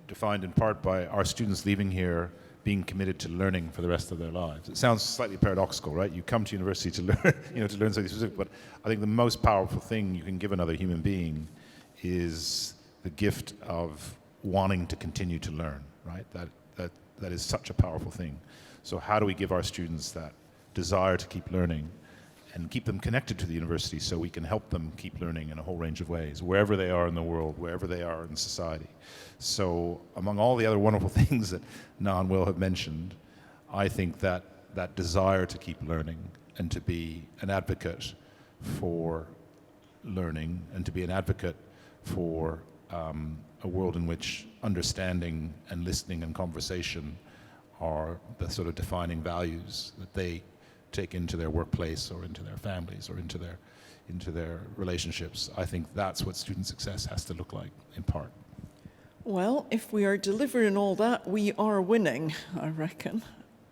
defined in part by our students leaving here being committed to learning for the rest of their lives. It sounds slightly paradoxical, right? You come to university to learn, you know, to learn something specific, but I think the most powerful thing you can give another human being is the gift of wanting to continue to learn, right? That is such a powerful thing. So how do we give our students that desire to keep learning and keep them connected to the university so we can help them keep learning in a whole range of ways, wherever they are in the world, wherever they are in society. So among all the other wonderful things that Na and Will have mentioned, I think that that desire to keep learning and to be an advocate for learning and to be an advocate for a world in which understanding and listening and conversation are the sort of defining values that they take into their workplace or into their families or into their relationships. I think that's what student success has to look like, in part. Well, if we are delivering all that, we are winning, I reckon,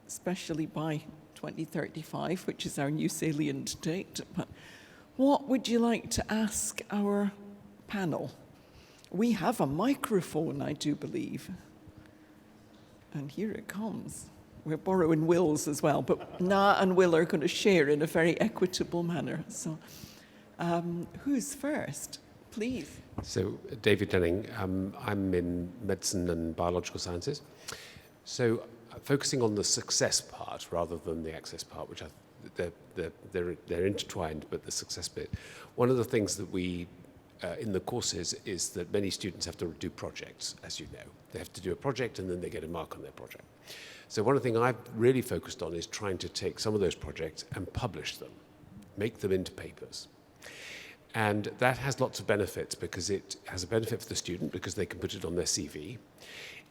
especially by 2035, which is our new salient date. But what would you like to ask our panel? We have a microphone, I do believe. And here it comes. We're borrowing Will's as well, but Na and Will are going to share in a very equitable manner. So who's first, please? So, David Denning, I'm in medicine and biological sciences. So, focusing on the success part rather than the access part, which they're intertwined, but the success bit. One of the things that we in the courses is that many students have to do projects, as you know. They have to do a project and then they get a mark on their project. So one of the things I've really focused on is trying to take some of those projects and publish them, make them into papers. And that has lots of benefits because it has a benefit for the student because they can put it on their CV.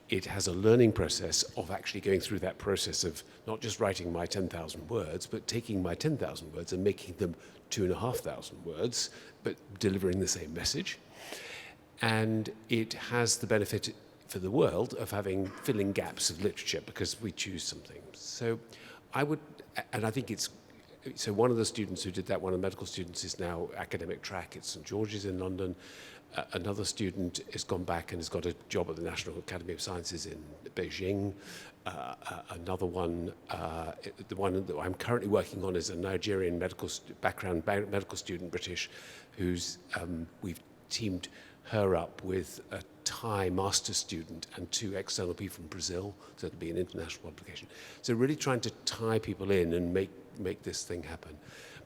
It has a learning process of actually going through that process of not just writing my 10,000 words, but taking my 10,000 words and making them 2,500 words, but delivering the same message. And it has the benefit for the world of filling gaps of literature because we choose something. So I think so one of the students who did that, one of the medical students, is now academic track at St George's in London. Another student has gone back and has got a job at the National Academy of Sciences in Beijing. Another one, the one that I'm currently working on, is a Nigerian medical student, British, who's we've teamed her up with a Thai master's student and 2 external people from Brazil, so it'll be an international publication. So really trying to tie people in and make this thing happen.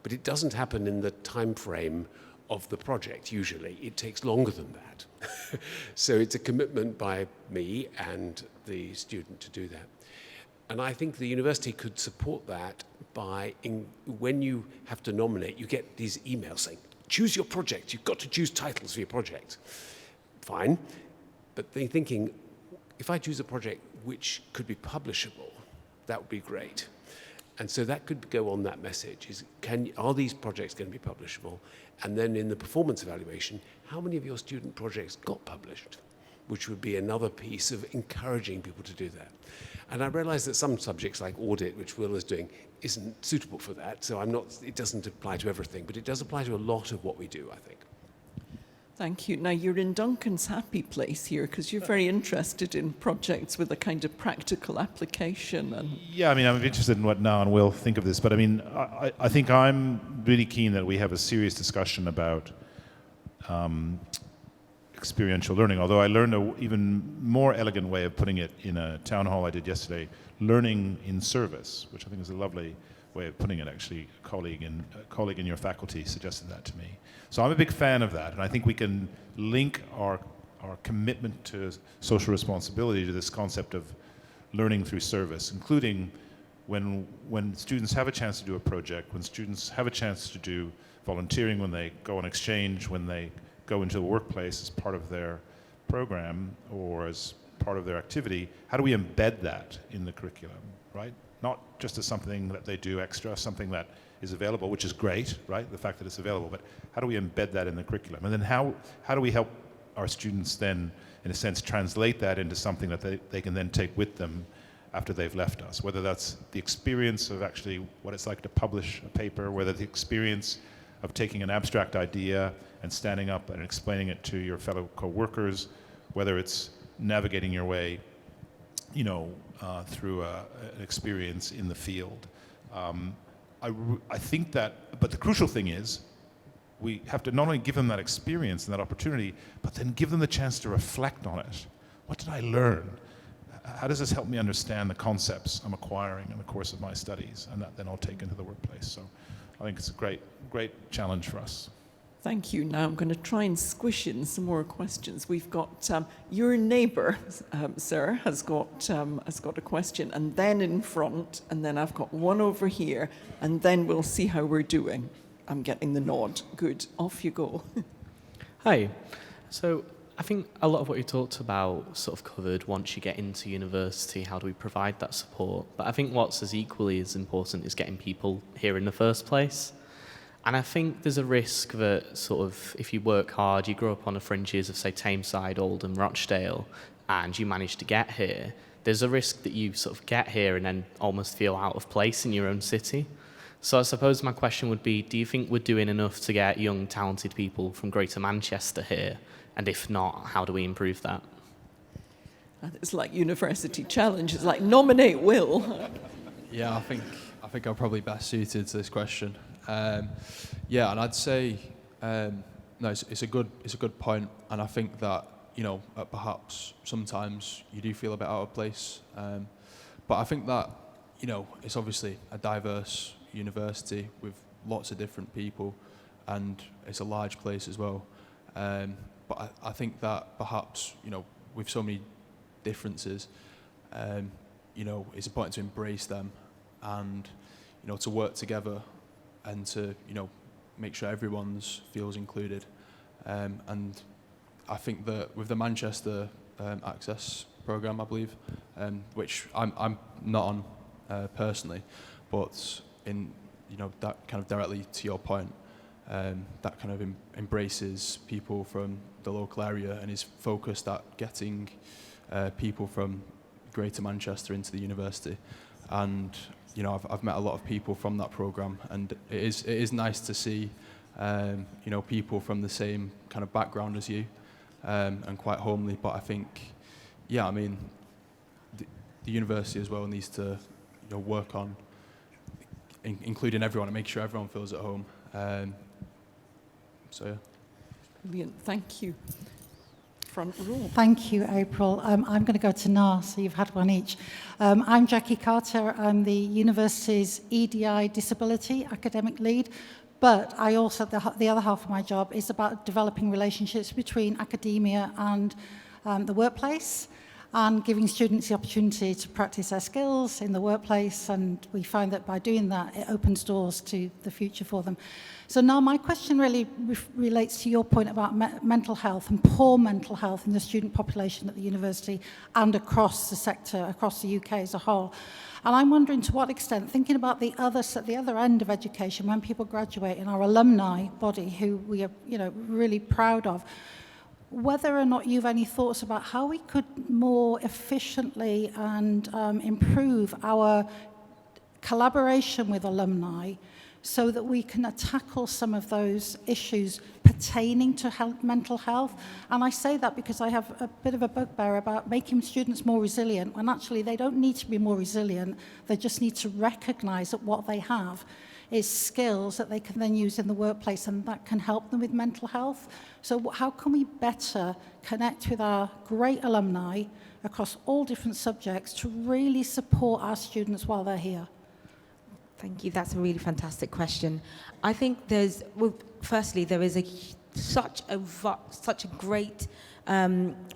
But it doesn't happen in the time frame of the project, usually. It takes longer than that. So it's a commitment by me and the student to do that. And I think the university could support that by, when you have to nominate, you get these emails saying, choose your project, you've got to choose titles for your project. Fine, but they're thinking, if I choose a project which could be publishable, that would be great. And so that could go on that message, are these projects going to be publishable? And then in the performance evaluation, how many of your student projects got published? Which would be another piece of encouraging people to do that. And I realize that some subjects like audit, which Will is doing, isn't suitable for that, so it doesn't apply to everything, but it does apply to a lot of what we do, I think. Thank you. Now, you're in Duncan's happy place here because you're very interested in projects with a kind of practical application. And yeah, I mean, I'm interested in what Na and Will think of this, but I mean, I think I'm really keen that we have a serious discussion about experiential learning, although I learned an even more elegant way of putting it in a town hall I did yesterday, learning in service, which I think is a lovely way of putting it, actually. A colleague in your faculty suggested that to me. So I'm a big fan of that, and I think we can link our commitment to social responsibility to this concept of learning through service, including when students have a chance to do a project, when students have a chance to do volunteering, when they go on exchange, when they go into the workplace as part of their program or as part of their activity, how do we embed that in the curriculum, right? Not just as something that they do extra, something that is available, which is great, right? The fact that it's available, but how do we embed that in the curriculum? And then how do we help our students then, in a sense, translate that into something that they can then take with them after they've left us, whether that's the experience of actually what it's like to publish a paper, whether the experience of taking an abstract idea and standing up and explaining it to your fellow co-workers, whether it's navigating your way, through an experience in the field. I think that, but the crucial thing is, we have to not only give them that experience and that opportunity, but then give them the chance to reflect on it. What did I learn? How does this help me understand the concepts I'm acquiring in the course of my studies, and that then I'll take into the workplace? So I think it's a great challenge for us. Thank you. Now I'm going to try and squish in some more questions. We've got your neighbour, sir, has got a question, and then in front, and then I've got one over here, and then we'll see how we're doing. I'm getting the nod. Good. Off you go. Hi. So I think a lot of what you talked about sort of covered once you get into university, how do we provide that support? But I think what's as equally as important is getting people here in the first place. And I think there's a risk that sort of, if you work hard, you grow up on the fringes of, say, Tameside, Oldham, Rochdale, and you manage to get here, there's a risk that you sort of get here and then almost feel out of place in your own city. So I suppose my question would be, do you think we're doing enough to get young, talented people from Greater Manchester here? And if not, how do we improve that? It's like University Challenge. It's like nominate Will. Yeah, I think I'm probably best suited to this question. Yeah, and I'd say no, it's a good point, and I think that perhaps sometimes you do feel a bit out of place, but I think that it's obviously a diverse university with lots of different people, and it's a large place as well. But I think that perhaps with so many differences, it's important to embrace them, and to work together, and to make sure everyone's feels included. And I think that with the Manchester Access programme, I believe, which I'm not on personally, but in that kind of directly to your point, that kind of embraces people from the local area and is focused at getting people from Greater Manchester into the university. And I've met a lot of people from that programme, and it is nice to see people from the same kind of background as you, and quite homely. But I think, the university as well needs to work on including everyone and make sure everyone feels at home. So yeah. Brilliant. Thank you. Front row. Thank you, April. I'm going to go to NAR, so you've had one each. I'm Jackie Carter. I'm the university's EDI Disability Academic Lead, but I also, the other half of my job is about developing relationships between academia and the workplace, and giving students the opportunity to practice their skills in the workplace, and we find that by doing that, it opens doors to the future for them. So now my question really relates to your point about mental health and poor mental health in the student population at the university and across the sector, across the UK as a whole. And I'm wondering to what extent, thinking about the other end of education, when people graduate in our alumni body, who we are really proud of, whether or not you've any thoughts about how we could more efficiently and improve our collaboration with alumni so that we can tackle some of those issues pertaining to mental health. And I say that because I have a bit of a bugbear about making students more resilient, when actually they don't need to be more resilient, they just need to recognise that what they have is skills that they can then use in the workplace, and that can help them with mental health. So how can we better connect with our great alumni across all different subjects to really support our students while they're here? Thank you. That's a really fantastic question. I think firstly, there is such a great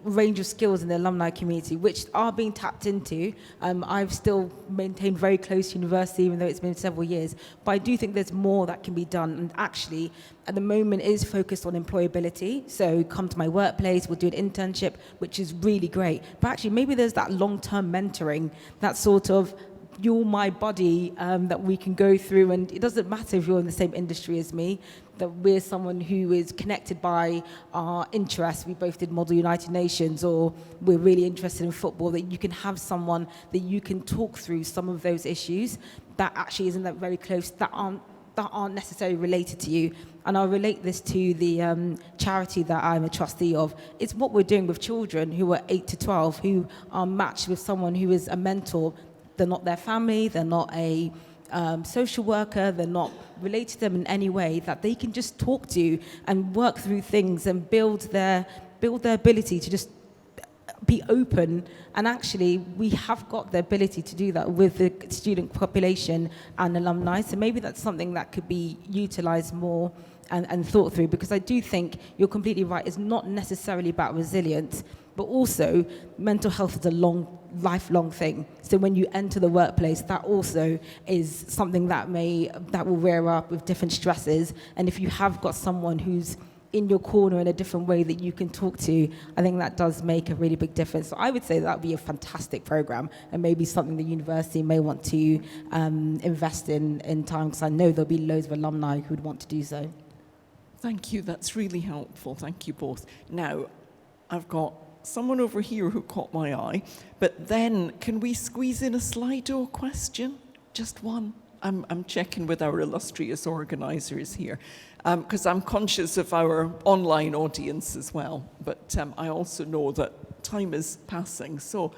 range of skills in the alumni community, which are being tapped into. I've still maintained very close university, even though it's been several years. But I do think there's more that can be done. And actually, at the moment, it is focused on employability. So come to my workplace, we'll do an internship, which is really great. But actually, maybe there's that long-term mentoring, that sort of you're my body that we can go through, and it doesn't matter if you're in the same industry as me, that we're someone who is connected by our interests. We both did Model United Nations, or we're really interested in football, that you can have someone that you can talk through some of those issues that actually isn't that very close, that aren't necessarily related to you. And I'll relate this to the charity that I'm a trustee of. It's what we're doing with children who are 8 to 12, who are matched with someone who is a mentor. They're not their family, they're not a social worker, they're not related to them in any way, that they can just talk to and work through things and build their ability to just be open. And actually, we have got the ability to do that with the student population and alumni. So maybe that's something that could be utilized more and thought through, because I do think you're completely right. It's not necessarily about resilience, but also mental health is a lifelong thing. So when you enter the workplace, that also is something that will rear up with different stresses. And if you have got someone who's in your corner in a different way that you can talk to, I think that does make a really big difference. So I would say that would be a fantastic program, and maybe something the university may want to invest in time, because I know there'll be loads of alumni who would want to do so. Thank you, that's really helpful. Thank you both. Now, I've got someone over here who caught my eye, but then can we squeeze in a Slido question? Just one. I'm checking with our illustrious organisers here, because I'm conscious of our online audience as well, but I also know that time is passing. So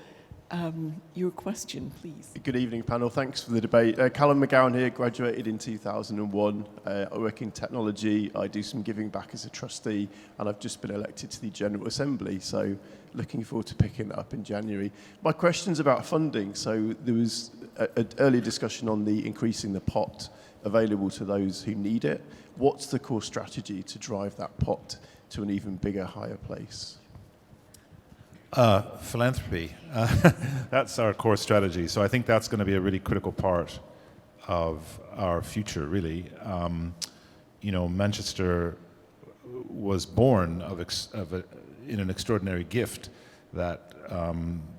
your question, please. Good evening, panel. Thanks for the debate. Callum McGowan here, graduated in 2001. I work in technology. I do some giving back as a trustee, and I've just been elected to the General Assembly, so looking forward to picking that up in January. My question's about funding. So there was an earlier discussion on the increasing the pot available to those who need it. What's the core strategy to drive that pot to an even bigger, higher place? Philanthropy. That's our core strategy. So I think that's going to be a really critical part of our future, really. Manchester was born in an extraordinary gift that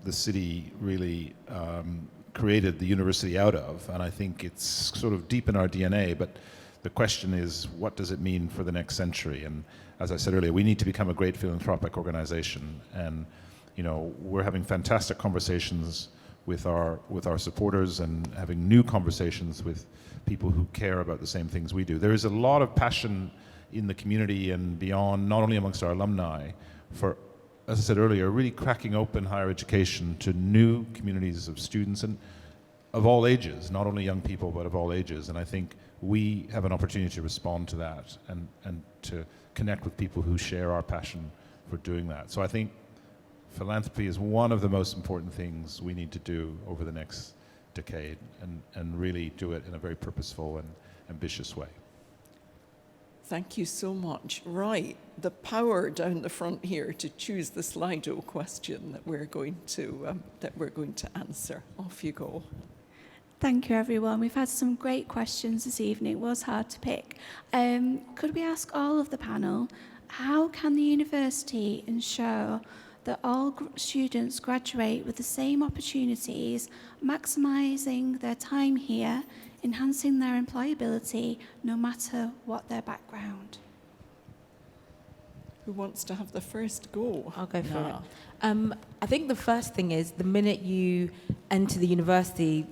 the city really created the university out of. And I think it's sort of deep in our DNA, but the question is, what does it mean for the next century? And as I said earlier, we need to become a great philanthropic organization. And we're having fantastic conversations with our supporters, and having new conversations with people who care about the same things we do. There is a lot of passion in the community and beyond, not only amongst our alumni, for, as I said earlier, really cracking open higher education to new communities of students and of all ages, not only young people, but of all ages. And I think we have an opportunity to respond to that and to connect with people who share our passion for doing that. So I think philanthropy is one of the most important things we need to do over the next decade, and really do it in a very purposeful and ambitious way. Thank you so much. Right, the power down the front here to choose the Slido question that we're going to answer. Off you go. Thank you, everyone. We've had some great questions this evening. It was hard to pick. Could we ask all of the panel, how can the university ensure that all students graduate with the same opportunities, maximising their time here, enhancing their employability, no matter what their background? Who wants to have the first go? I'll go for it. I think the first thing is, the minute you enter the university,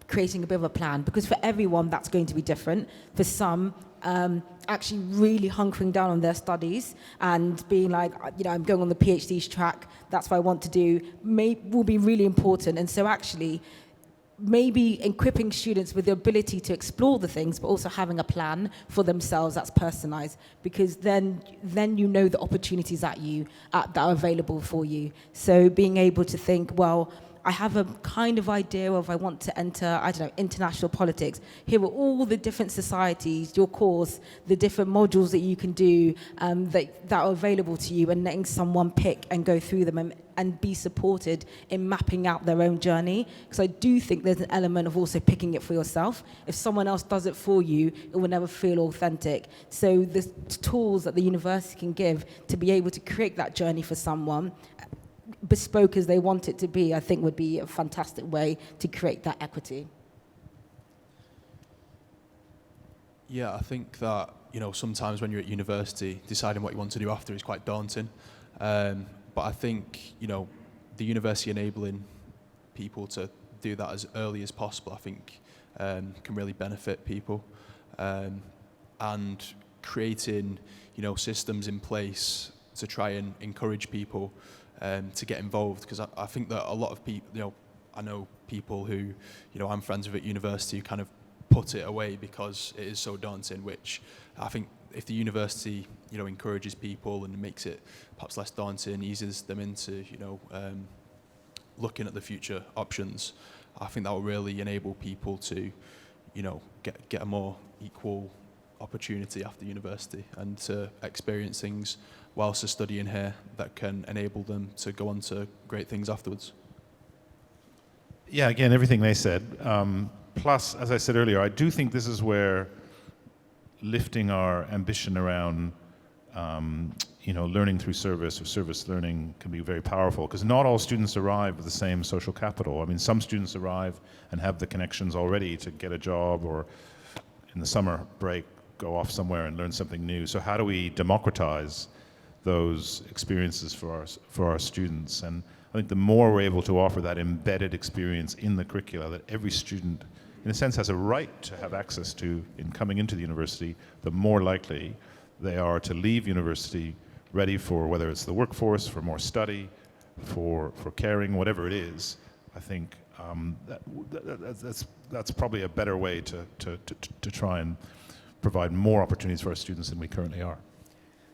creating a bit of a plan, because for everyone that's going to be different. For some, actually really hunkering down on their studies and being like, I'm going on the PhD track, that's what I want to do, will be really important. And so actually, maybe equipping students with the ability to explore the things, but also having a plan for themselves that's personalized, because then you know the opportunities that are available for you. So being able to think, well, I have a kind of idea of I want to enter, I don't know, international politics. Here are all the different societies, your course, the different modules that you can do that are available to you, and letting someone pick and go through them and be supported in mapping out their own journey. Because I do think there's an element of also picking it for yourself. If someone else does it for you, it will never feel authentic. So the tools that the university can give to be able to create that journey for someone, bespoke as they want it to be, I think would be a fantastic way to create that equity. Yeah, I think that, sometimes when you're at university, deciding what you want to do after is quite daunting. But I think, the university enabling people to do that as early as possible, I think, can really benefit people. And creating, systems in place to try and encourage people to get involved, because I think that a lot of people, I know people who, I'm friends with at university who kind of put it away because it is so daunting, which I think if the university, encourages people and makes it perhaps less daunting, eases them into, looking at the future options, I think that will really enable people to, get a more equal opportunity after university and to experience things whilst they're studying here that can enable them to go on to great things afterwards. Yeah, again, everything they said. Plus, as I said earlier, I do think this is where lifting our ambition around, learning through service or service learning can be very powerful, because not all students arrive with the same social capital. I mean, some students arrive and have the connections already to get a job, or in the summer break, go off somewhere and learn something new. So how do we democratize those experiences for our students? And I think the more we're able to offer that embedded experience in the curricula that every student, in a sense, has a right to have access to in coming into the university, the more likely they are to leave university ready for, whether it's the workforce, for more study, for caring, whatever it is. I think that's probably a better way to try and provide more opportunities for our students than we currently are.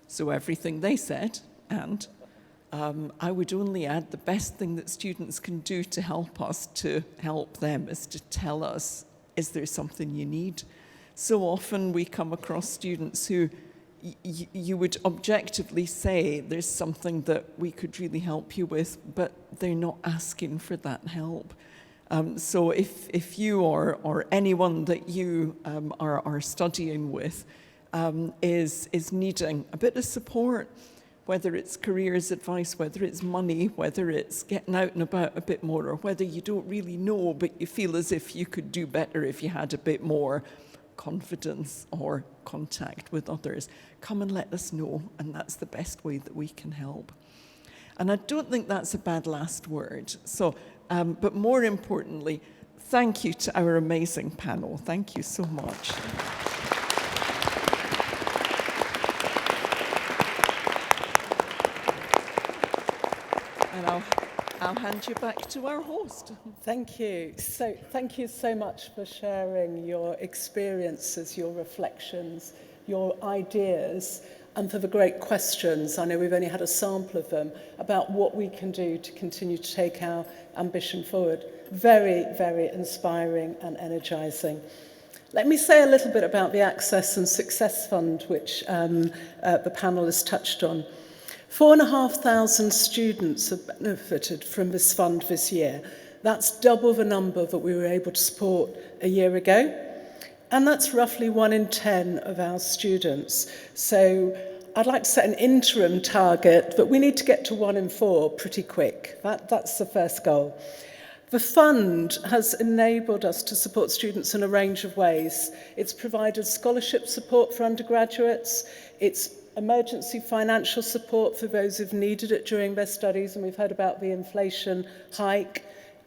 So everything they said, and I would only add the best thing that students can do to help us to help them is to tell us, is there something you need? So often we come across students who you would objectively say there's something that we could really help you with, but they're not asking for that help. So if you or anyone that you are studying with is needing a bit of support, whether it's careers advice, whether it's money, whether it's getting out and about a bit more, or whether you don't really know but you feel as if you could do better if you had a bit more confidence or contact with others, come and let us know, and that's the best way that we can help. And I don't think that's a bad last word. So, but more importantly, thank you to our amazing panel. Thank you so much. And I'll hand you back to our host. Thank you. So thank you so much for sharing your experiences, your reflections, your ideas, and for the great questions. I know we've only had a sample of them about what we can do to continue to take our ambition forward. Very, very inspiring and energizing. Let me say a little bit about the Access and Success Fund, which the panel has touched on. 4,500 students have benefited from this fund this year. That's double the number that we were able to support a year ago. And that's roughly 1 in 10 of our students. So I'd like to set an interim target, but we need to get to 1 in 4 pretty quick. That's the first goal. The fund has enabled us to support students in a range of ways. It's provided scholarship support for undergraduates. It's emergency financial support for those who've needed it during their studies, and we've heard about the inflation hike.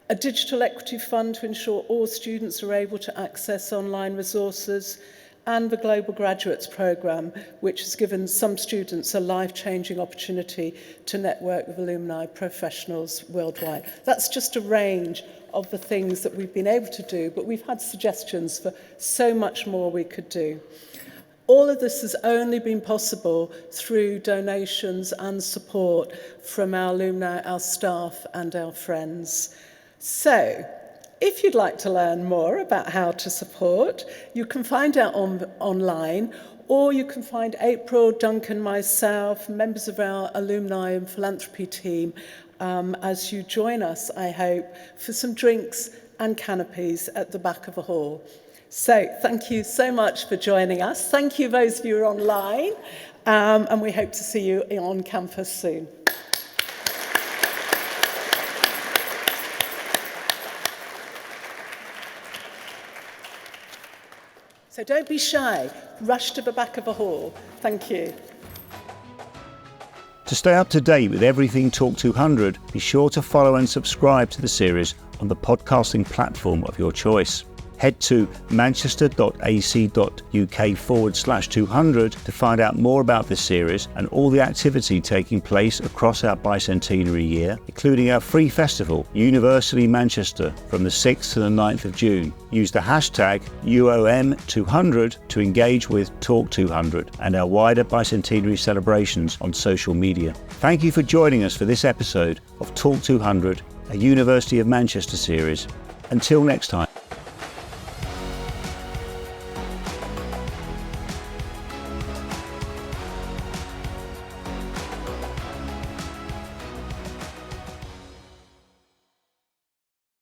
A digital equity fund to ensure all students are able to access online resources, and the Global Graduates Programme, which has given some students a life-changing opportunity to network with alumni professionals worldwide. That's just a range of the things that we've been able to do, but we've had suggestions for so much more we could do. All of this has only been possible through donations and support from our alumni, our staff, and our friends. So, if you'd like to learn more about how to support, you can find out online, or you can find April, Duncan, myself, members of our alumni and philanthropy team as you join us, I hope, for some drinks and canopies at the back of the hall. So thank you so much for joining us. Thank you those of you who are online, and we hope to see you on campus soon. So don't be shy. Rush to the back of the hall. Thank you. To stay up to date with everything Talk 200, be sure to follow and subscribe to the series on the podcasting platform of your choice. Head to manchester.ac.uk/200 to find out more about this series and all the activity taking place across our bicentenary year, including our free festival, University Manchester, from the 6th to the 9th of June. Use the hashtag UOM200 to engage with Talk 200 and our wider bicentenary celebrations on social media. Thank you for joining us for this episode of Talk 200, a University of Manchester series. Until next time.